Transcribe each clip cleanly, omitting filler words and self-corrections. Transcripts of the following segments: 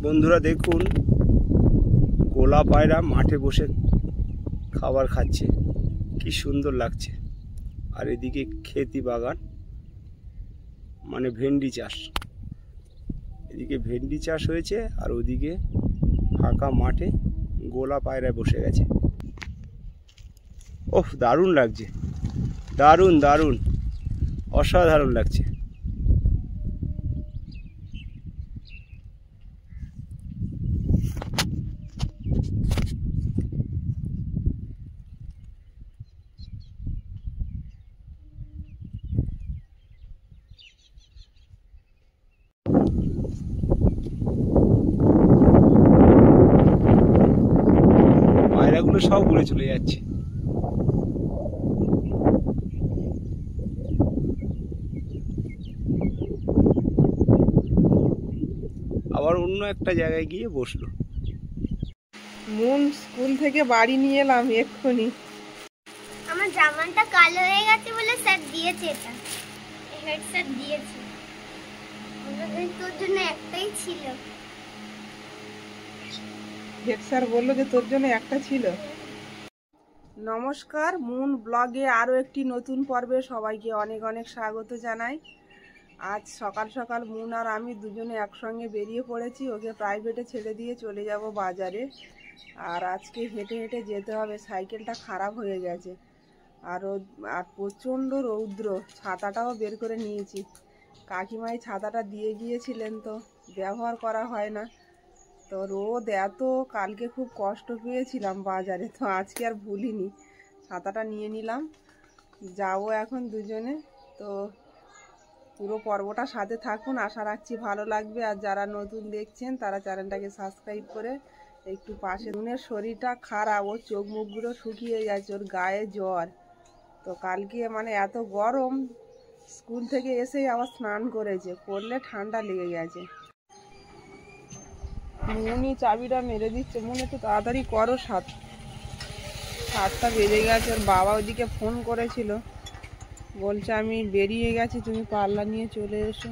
বন্ধুরা দেখুন, গোলা পায়রা মাঠে বসে খাবার খাচ্ছে, কি সুন্দর লাগছে। আর এদিকে ক্ষেতি বাগান, মানে ভেন্ডি চাষ। এদিকে ভেন্ডি চাষ হয়েছে আর ওদিকে ফাঁকা মাঠে গোলা পায়রা বসে গেছে। ওহ, দারুণ লাগছে, দারুণ দারুণ, অসাধারণ লাগছে। পায়রাগুলো সব উড়ে চলে যাচ্ছে। আবার অন্য একটা জায়গায় গিয়ে বসলো। মুন স্কুল থেকে বাড়ি নিয়ে এলাম এক্ষুনি। আমার জামাটা কালো হয়ে গেছে বলে স্যার দিয়েছে, এটা হেড স্যার দিয়েছে। তোর জন্য একটাই ছিল। হেড স্যার বললো যে তোর জন্য একটা ছিল। নমস্কার, মুন ব্লগে আরও একটি নতুন পর্বে সবাইকে অনেক অনেক স্বাগত জানাই। আজ সকাল সকাল মুন আর আমি দুজনে একসঙ্গে বেরিয়ে পড়েছি। ওকে প্রাইভেটে ছেড়ে দিয়ে চলে যাব বাজারে। আর আজকে হেঁটে হেঁটে যেতে হবে, সাইকেলটা খারাপ হয়ে গেছে। আর প্রচণ্ড রৌদ্র, ছাতাটাও বের করে নিয়েছি। কাকিমাই ছাতাটা দিয়ে গিয়েছিলেন, তো ব্যবহার করা হয় না। তো রোদ এত, কালকে খুব কষ্ট পেয়েছিলাম বাজারে, তো আজকে আর ভুলিনি, ছাতাটা নিয়ে নিলাম। যাবো এখন দুজনে। তো পুরো পর্বটা সাথে থাকুন, আশা রাখছি ভালো লাগবে। আর যারা নতুন দেখছেন তারা চ্যানেলটাকে সাবস্ক্রাইব করে একটু পাশে। মুনের শরীরটা খারাপ, ওর চোখ মুখগুলো শুকিয়ে গেছে, ওর গায়ে জ্বর। তো কালকে মানে এত গরম, স্কুল থেকে এসেই আবার স্নান করেছে, করলে ঠান্ডা লেগে গেছে। মুনি চাবিটা মেরে দিচ্ছে। মনে একটু তাড়াতাড়ি করো, 7টা বেজে গেছে। ওর বাবা ওদিকে ফোন করেছিল, বলছে আমি বেরিয়ে গেছি, তুমি পাল্লা নিয়ে চলে এসো।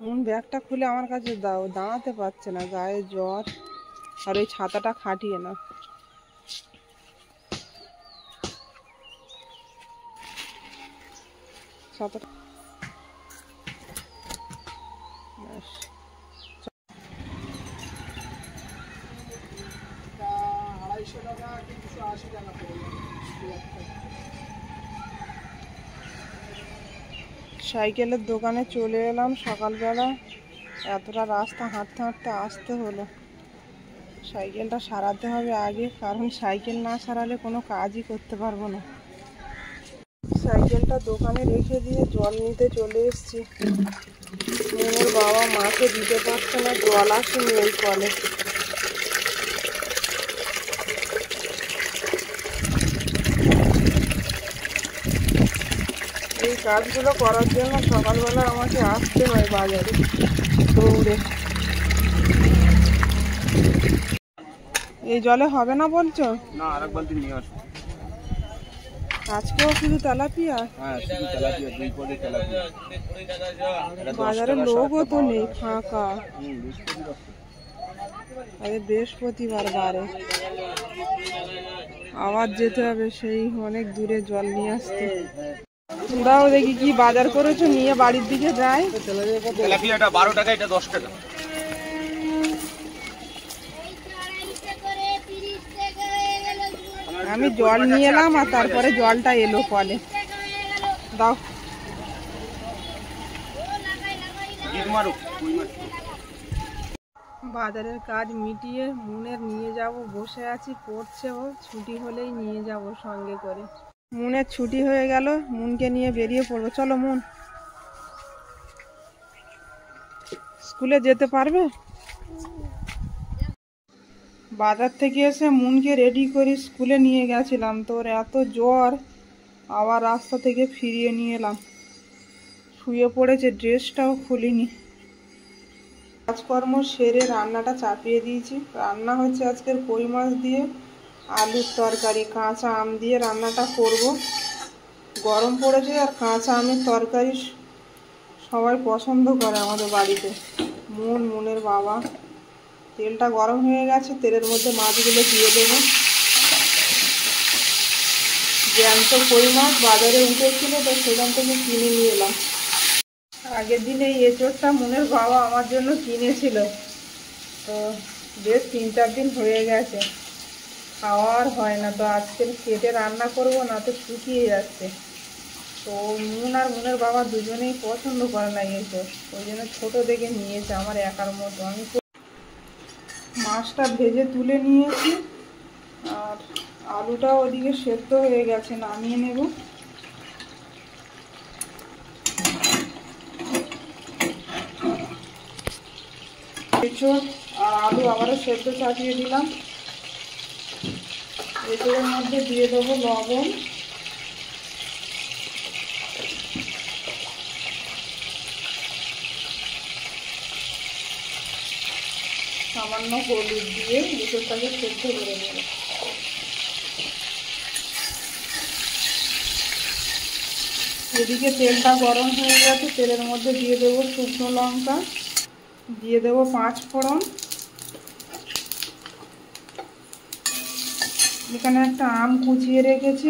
মুন ব্যাগটা খুলে আমার কাছে দাও, দাঁড়াতে পারছে না, গায়ে জ্বর। আর ওই ছাতাটা খাটিয়ে না। ছাতাটা সাইকেলের দোকানে চলে এলাম সকালবেলা। এতটা রাস্তা হাঁটতে হাঁটতে আসতে হলো। সাইকেলটা সারাতে হবে আগে, কারণ সাইকেল না সারালে কোনো কাজই করতে পারবো না। সাইকেলটা দোকানে রেখে দিয়ে জল নিতে চলে এসেছি। মেয়ের বাবা মাকে দিতে পারছে না, জল আসেনি এই কলে। এই কাজগুলো করার জন্য সকালবেলা আমাকে আসতে হয় বাজারে দৌড়ে। এই জলে হবে না বলছো? না, আরেক বালতি নিয়ে আসো। আজকেও শুধু তেলাপিয়া? হ্যাঁ, শুধু তেলাপিয়া, 2 পদে তেলাপিয়া। বাজারে লোকও তো নেই, ফাঁকা। আরে বৃহস্পতিবার বারে আবার যেতে হবে, সেই অনেক দূরে জল নিয়ে আসতে। দাও দেখি কি বাজার করেছো, নিয়ে বাড়ির দিকে যাই। তেলাপিয়াটা 12 টাকা, এটা 10 টাকা। আমি জল নিয়ে এলাম আর তারপরে জলটা এলো কলে। দাও। বাজারের কাজ মিটিয়ে মুনের নিয়ে যাব, বসে আছি, পড়ছে ও, ছুটি হলেই নিয়ে যাব সঙ্গে করে। মুনের ছুটি হয়ে গেল, মুনকে নিয়ে বেরিয়ে পড়বো। চলো মুন, স্কুলে যেতে পারবে? বাজার থেকে এসে মুনকে রেডি করে স্কুলে নিয়ে গেছিলাম, তোর এত জ্বর, আবার রাস্তা থেকে ফিরিয়ে নিয়ে এলাম। শুয়ে পড়েছে, ড্রেসটাও খুলিনি। কাজকর্ম সেরে রান্নাটা চাপিয়ে দিয়েছি। রান্না হচ্ছে আজকের কই মাছ দিয়ে আলুর তরকারি, কাঁচা আম দিয়ে রান্নাটা করব। গরম পড়েছে আর কাঁচা আমের তরকারি সবাই পছন্দ করে আমাদের বাড়িতে। মুনের বাবা। তেলটা গরম হয়ে গেছে, তেলের মধ্যে মাছগুলো দিয়ে দেবো। জ্যান্ত কই মাছ বাজারে উঠেছিল, তো সেখান থেকে কিনে নিয়ে এলাম। আগের দিন এই এঁচোড়টা মুনের বাবা আমার জন্য কিনেছিল, তো বেশ 3-4 দিন হয়ে গেছে, খাওয়ার হয় না। তো আজকে কেটে রান্না করব, না তো শুকিয়ে যাচ্ছে। তো মুন আর মুনের বাবা দুজনেই পছন্দ করে না এঁচোড়, ওই জন্য ছোটো দেখে নিয়েছে আমার একার মতো। আমি মাছটা ভেজে তুলে নিয়েছি, আর আলুটাও ওদিকে সেদ্ধ হয়ে গেছে, নামিয়ে নেব। এঁচোড় আর আলু আবারও সেদ্ধ চাপিয়ে দিলাম। এঁচোড়ের মধ্যে দিয়ে দেবো লবণ, সামান্য হলুদ দিয়ে এঁচোড়টাকে সেদ্ধ করে নেব। এদিকে তেলটা গরম হয়ে গেছে, তেলের মধ্যে দিয়ে দেবো শুকনো লঙ্কা, দিয়ে দেবো 5 ফোড়ন। এখানে একটা আম কুচিয়ে রেখেছি,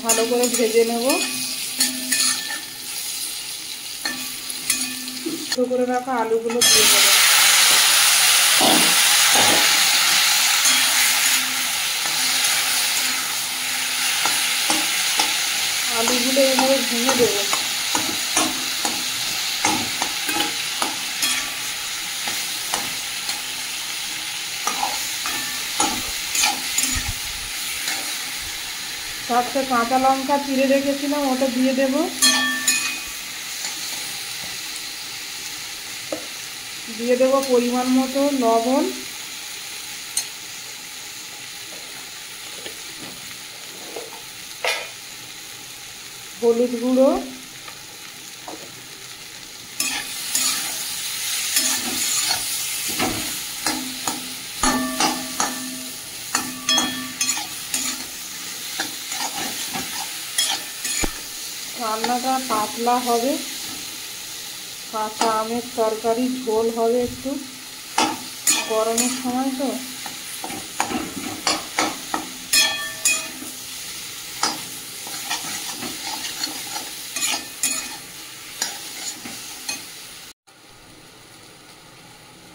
ভালো করে ভেজে নেব। ছোট করে রাখা আলুগুলো দিয়ে দেবো। আলুগুলো এভাবে ভেঙে দেবো। চারটে কাঁচা লঙ্কা চিড়ে রেখেছিলাম, ওটা দিয়ে দেব। দিয়ে দেবো পরিমাণ মতো লবণ, হলুদ গুঁড়ো, রান্নাটা পাতলা হবে, কাঁচা আমের তরকারি, ঝোল হবে একটু, গরমের সময় তো।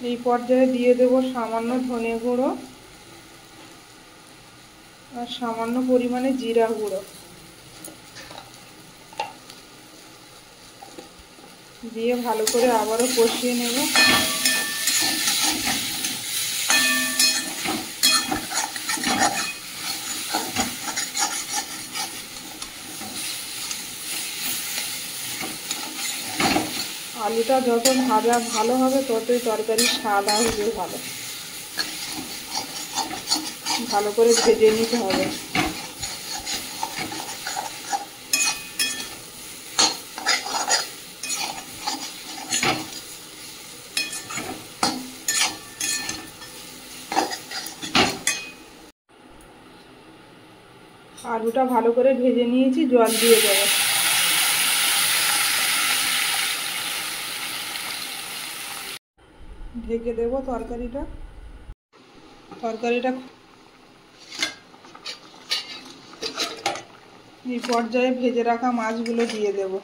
এই পর্যায়ে দিয়ে দেব সামান্য ধনে গুঁড়ো আর সামান্য পরিমাণে জিরা গুঁড়ো, দিয়ে ভালো করে আবারও কষিয়ে নেব। আলুটা যত ভাজা ভালো হবে, ততই তরকারির স্বাদ আসবে ভালো। ভালো করে ভেজে নিতে হবে। আলুটা ভালো করে ভেজে নিয়েছি, জল দিয়ে দেবো। ঢেকে দেব তরকারিটা। এই পর্যায়ে ভেজে রাখা মাছগুলো দিয়ে দেব।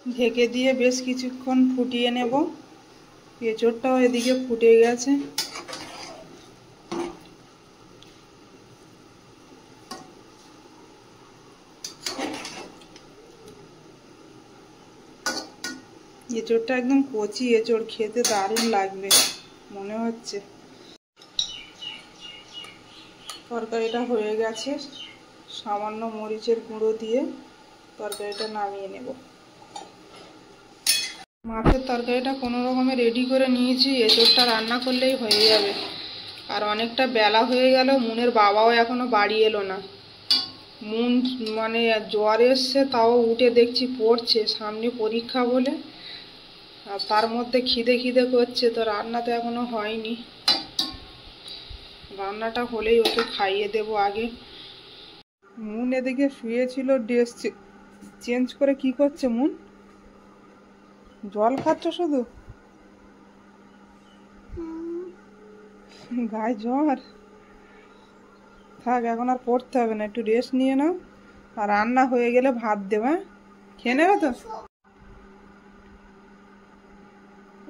ঢেকে দিয়ে বেশ কিছুক্ষণ ফুটিয়ে নেব। এঁচোড়টাও এদিকে ফুটে গেছে। এঁচোড়টা একদম কচি এঁচোড়, খেতে দারুণ লাগবে মনে হচ্ছে। তরকারিটা হয়ে গেছে, সামান্য মরিচের গুঁড়ো দিয়ে তরকারিটা নামিয়ে নেব। মাছের তরকারিটা কোনো রকমে রেডি করে নিয়েছি, এঁচোড়টা রান্না করলেই হয়ে যাবে। আর অনেকটা বেলা হয়ে গেল, মুনের বাবাও এখনো বাড়ি এলো না। মুন মানে জ্বর এসছে, তাও উঠে দেখছি পড়ছে, সামনে পরীক্ষা বলে। আর তার মধ্যে খিদে খিদে করছে, তো রান্না তো এখনো হয়নি। রান্নাটা হলেই ওকে খাইয়ে দেব আগে। মুন এদিকে শুয়েছিল, ড্রেস চেঞ্জ করে কি করছে মুন? জল খাচ্ছ শুধু? গায়ে জ্বর? থাক, এখন আর পড়তে হবে না, একটু রেস্ট নিয়ে নাও। আর রান্না হয়ে গেলে ভাত দেবে, খেয়ে নেবে তো?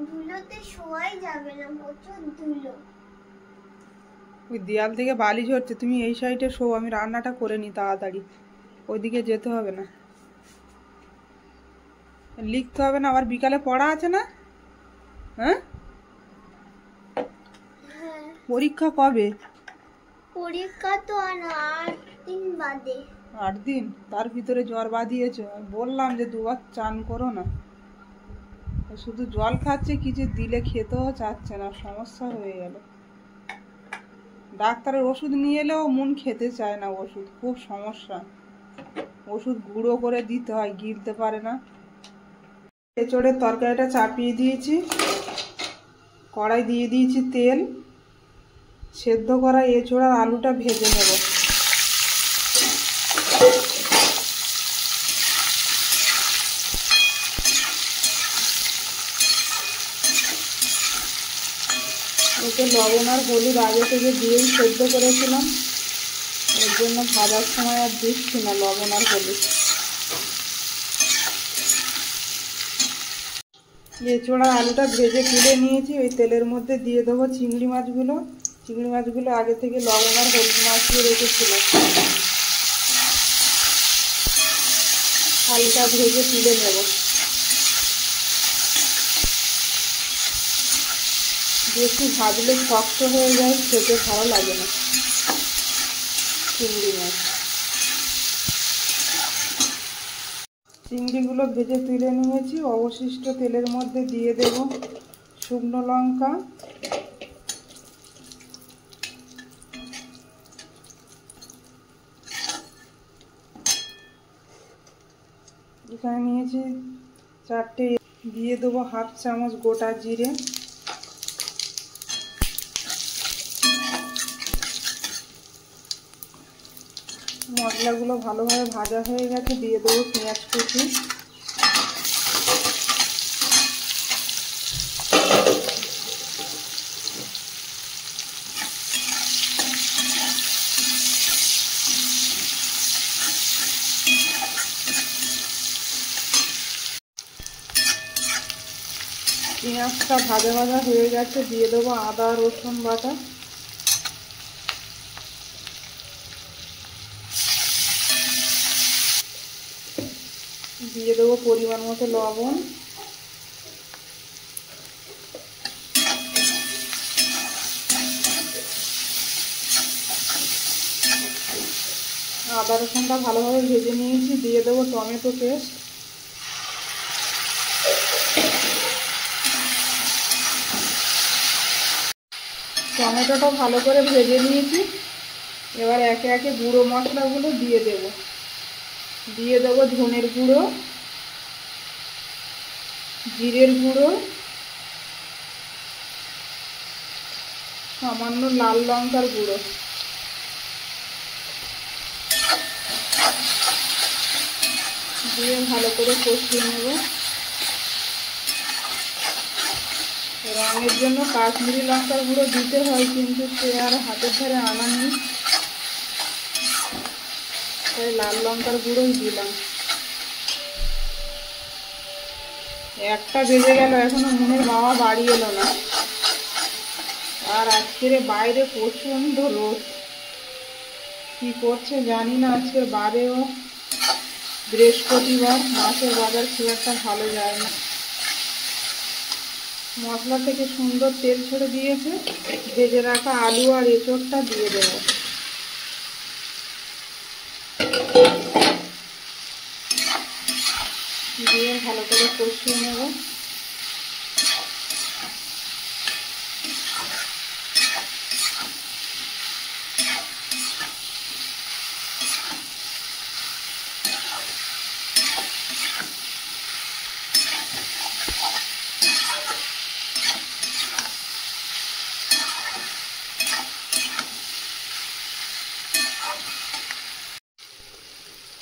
ধুলোতে শোয়াই যাবে না, প্রচুর ধুলো। ওই দেয়াল থেকে বালি ঝরছে, তুমি এই সাইডে শো, আমি রান্নাটা করে নিই তাড়াতাড়ি। ওইদিকে যেতে হবে না, লিখতে হবে না। আবার বিকালে পড়া আছে না? হ্যাঁ, পরীক্ষা কবে? পরীক্ষা তো আর 8 দিন বাদে। 8 দিন? তার ভিতরে জ্বর বাঁধিয়েছ। বললাম যে দুবার চান করো না। শুধু জল খাচ্ছে, কিছু দিলে খেতেও চাচ্ছে না, সমস্যা হয়ে গেল। ডাক্তারের ওষুধ নিয়ে এলেও মন খেতে চায় না ওষুধ, খুব সমস্যা। ওষুধ গুঁড়ো করে দিতে হয়, গিলতে পারে না। এঁচোড়ের তরকারিটা চাপিয়ে দিয়েছি, কড়াই দিয়ে দিয়েছি তেল। সেদ্ধ করা এঁচোড় আর আলুটা ভেজে নেব। ওকে লবণ আর হলুদ আগে থেকে দিয়েই সেদ্ধ করেছিলাম, এর জন্য ভাজার সময় আর দিচ্ছি না লবণ আর হলুদ। এঁচোড় আর আলুটা ভেজে তুলে নিয়েছি, ওই তেলের মধ্যে দিয়ে দেবো চিংড়ি মাছগুলো। চিংড়ি মাছগুলো আগে থেকে লবণ আর হলুদ মাখিয়ে রেখেছিলাম, হালকা ভেজে তুলে নেব। বেশি ভাজলে শক্ত হয়ে যায়, খেতে ভালো লাগে না চিংড়ি মাছ। চিংড়িগুলো ভেজে তুলে নিয়েছি, অবশিষ্ট তেলের মধ্যে দিয়ে দেব শুকনো লঙ্কা, এখানে নিয়েছি 4টে, দিয়ে দেবো 1/2 চামচ গোটা জিরে, মশলাগুলো ভালোভাবে ভাজা হয়ে গেছে, দিয়ে দেবো পেঁয়াজ কুচি, পেঁয়াজটা ভাজা ভাজা হয়ে গেছে, দিয়ে দেবো আদা রসুন বাটা, দিয়ে দেবো পরিমাণ মতো লবণ, আদা রসুনটা ভালোভাবে ভেজে নিয়েছি, দিয়ে দেবো টমেটো পেস্ট, টমেটোটা ভালো করে ভেজে নিয়েছি। এবার একে একে গুঁড়ো মশলাগুলো দিয়ে দেব। দিয়ে দেবো ধনের গুঁড়ো, জিরের গুঁড়ো, সামান্য লাল লঙ্কার গুঁড়ো, দিয়ে ভালো করে কষিয়ে নেব। রঙের জন্য কাশ্মীরি লঙ্কার গুঁড়ো দিতে হয়, কিন্তু সে আর হাতের ধারে আনা নেই, তাই লাল লঙ্কার গুঁড়োই দিলাম। একটা বেজে গেল, এখনো মুনের বাবা বাড়ি এলো না। আর আজকের বাইরে প্রচণ্ড রোদ, কি করছে জানি না। আজকের বারেও বৃহস্পতিবার, মাছের বাজার খুব একটা ভালো যায় না। মশলা থেকে সুন্দর তেল ছেড়ে দিয়েছে, ভেজে রাখা আলু আর এঁচোড়টা দিয়ে দেব। দিয়ে ভালো করে কষিয়ে নেব।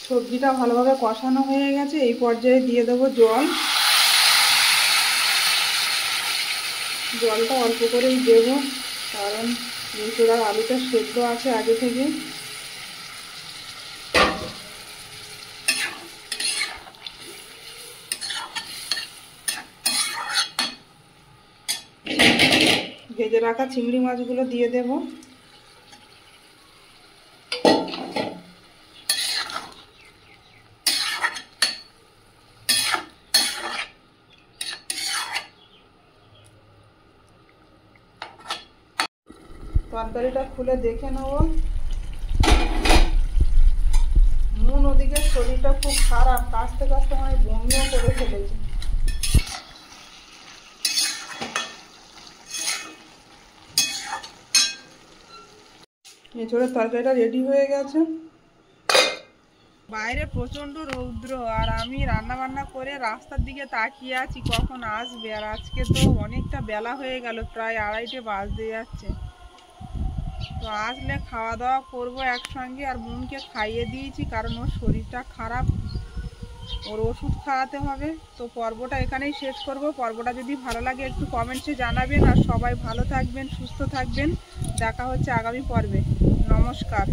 সবজিটা ভালোভাবে কষানো হয়ে গেছে, এই পর্যায়ে দিয়ে দেবো জল। জলটা অল্প করেই দেব, কারণ মুসুরার আলুটা সেদ্ধ আছে আগে থেকে। ভেজে রাখা চিংড়ি মাছগুলো দিয়ে দেব। তরকারিটা খুলে দেখে নেব। নুন ওদিকে শরীরটা খুব খারাপ, কাশতে কাশতে মানে বমিও করে ফেলেছি। এছাড়া তরকারিটা রেডি হয়ে গেছে। বাইরে প্রচন্ড রৌদ্র, আর আমি রান্না বান্না করে রাস্তার দিকে তাকিয়ে আছি কখন আসবে। আর আজকে তো অনেকটা বেলা হয়ে গেল, প্রায় 2:30 বাজতে যাচ্ছে। তো আসলে খাওয়া দাওয়া করবো একসঙ্গে। আর বোনকে খাইয়ে দিয়েছি, কারণ ওর শরীরটা খারাপ, ওর ওষুধ খাওয়াতে হবে। তো পর্বটা এখানেই শেষ করব। পর্বটা যদি ভালো লাগে একটু কমেন্টসে জানাবেন। আর সবাই ভালো থাকবেন, সুস্থ থাকবেন। দেখা হচ্ছে আগামী পর্বে। নমস্কার।